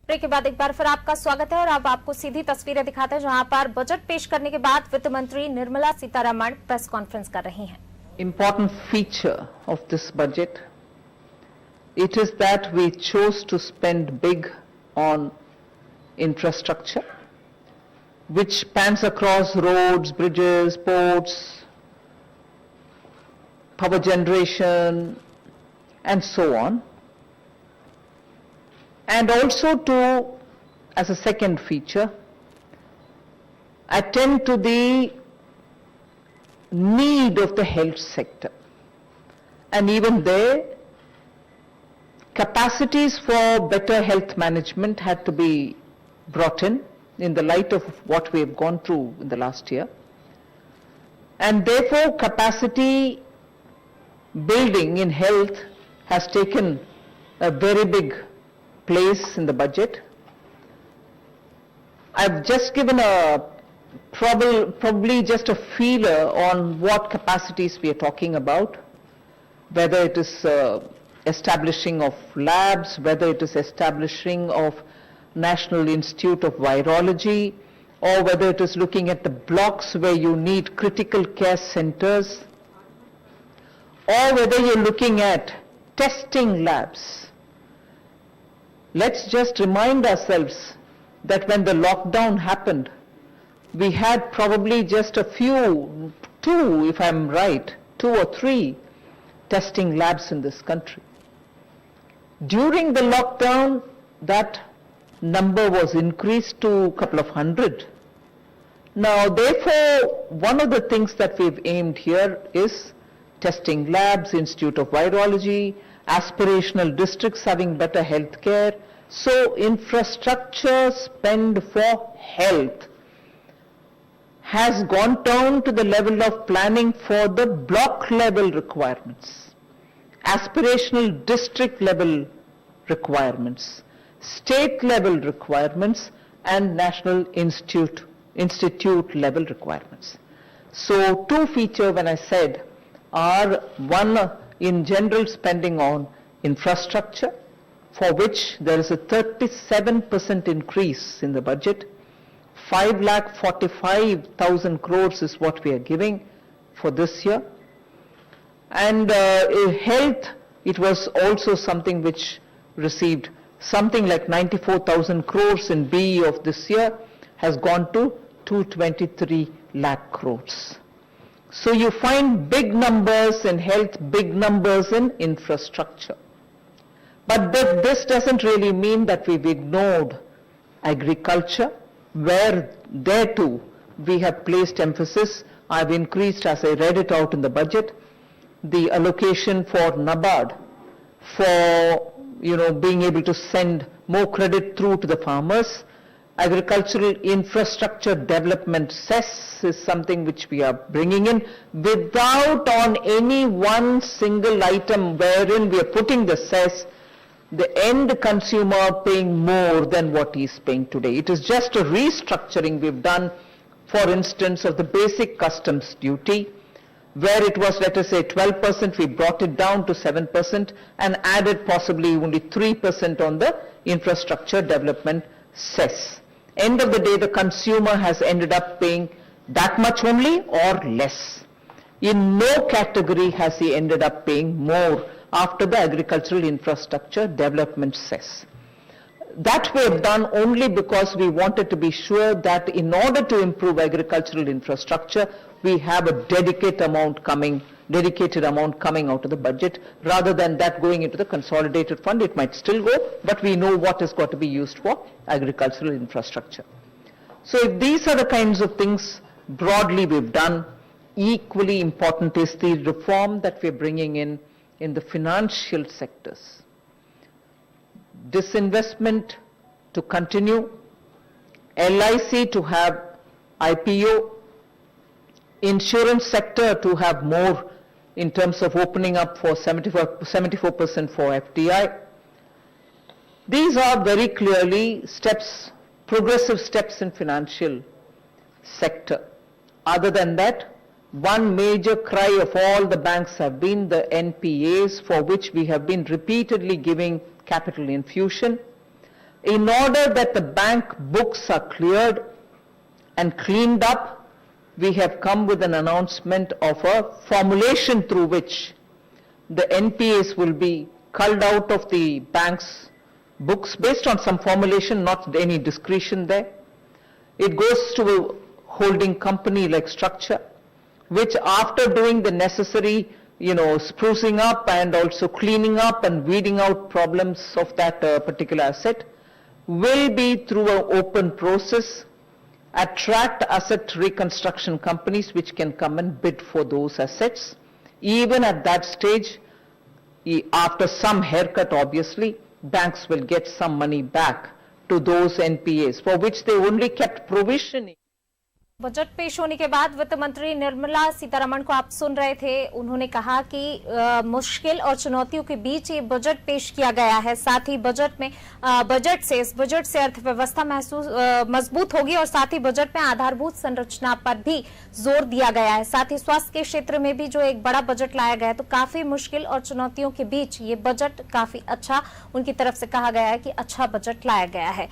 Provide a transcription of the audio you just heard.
Break के बाद एक बार फिर आपका स्वागत है और अब आपको सीधी तस्वीरें दिखाते हैं जहां पर बजट पेश करने के बाद वित्त मंत्री निर्मला सीतारमण प्रेस कॉन्फ्रेंस कर रही हैं। Important feature of this budget, it is that we chose to spend big on infrastructure, which spans across roads, bridges, ports, power generation, and so on. And also to, as a second feature, attend to the need of the health sector. And even there, capacities for better health management had to be brought in the light of what we have gone through in the last year. And therefore, capacity building in health has taken a very big place in the budget. I've just given a probably just a feeler on what capacities we are talking about, whether it is establishing of labs, whether it is establishing of National Institute of Virology, or whether it is looking at the blocks where you need critical care centers, or whether you're looking at testing labs. Let's just remind ourselves that when the lockdown happened, we had probably just a few, two, if I'm right, 2 or 3 testing labs in this country. During the lockdown, that number was increased to a couple of hundred. Now, therefore, one of the things that we've aimed here is testing labs, Institute of Virology, aspirational districts having better health care. So infrastructure spend for health has gone down to the level of planning for the block level requirements, aspirational district level requirements, state level requirements, and national institute level requirements. So 2 features when I said are, one, in general spending on infrastructure, for which there is a 37% increase in the budget. 5,45,000 crores is what we are giving for this year. And health, it was also something which received something like 94,000 crores in BE of this year, has gone to 223 lakh crores. So you find big numbers in health, big numbers in infrastructure. But this doesn't really mean that we've ignored agriculture, where there too we have placed emphasis. I've increased, as I read it out in the budget, the allocation for NABARD for being able to send more credit through to the farmers. Agricultural infrastructure development cess is something which we are bringing in without on any one single item wherein we are putting the cess the end consumer paying more than what he is paying today. It is just a restructuring we've done, for instance, of the basic customs duty, where it was, let us say, 12%, we brought it down to 7% and added possibly only 3% on the infrastructure development cess. End of the day, the consumer has ended up paying that much only or less. In no category has he ended up paying more after the agricultural infrastructure development cess. That we have done only because we wanted to be sure that in order to improve agricultural infrastructure, we have a dedicated amount coming out of the budget, rather than that going into the consolidated fund. It might still go, but we know what has got to be used for agricultural infrastructure. So if these are the kinds of things broadly we've done, equally important is the reform that we're bringing in the financial sectors. Disinvestment to continue, LIC to have IPO, insurance sector to have more in terms of opening up for 74% for FDI. These are very clearly steps, progressive steps in financial sector. Other than that, one major cry of all the banks have been the NPAs, for which we have been repeatedly giving capital infusion. in order that the bank books are cleared and cleaned up, we have come with an announcement of a formulation through which the NPAs will be culled out of the bank's books based on some formulation, not any discretion there. It goes to a holding company like structure, which after doing the necessary, sprucing up and also cleaning up and weeding out problems of that particular asset, will be through an open process, attract asset reconstruction companies which can come and bid for those assets. Even at that stage, after some haircut obviously, banks will get some money back to those NPAs for which they only kept provisioning. Budget पेश होने के बाद वित्त मंत्री निर्मला सीतारमण को आप सुन रहे थे। उन्होंने कहा कि मुश्किल और चुनौतियों के बीच ये बजट पेश किया गया है। साथ ही इस बजट से अर्थव्यवस्था मजबूत होगी और साथ ही बजट में आधारभूत संरचना पर भी जोर दिया गया है। साथ ही स्वास्थ्य के क्षेत्र में भी जो एक बड़ा बजट लाया गया है, तो काफी मुश्किल और चुनौतियों के बीच ये बजट काफी अच्छा, उनकी तरफ से कहा गया है कि अच्छा बजट लाया गया है।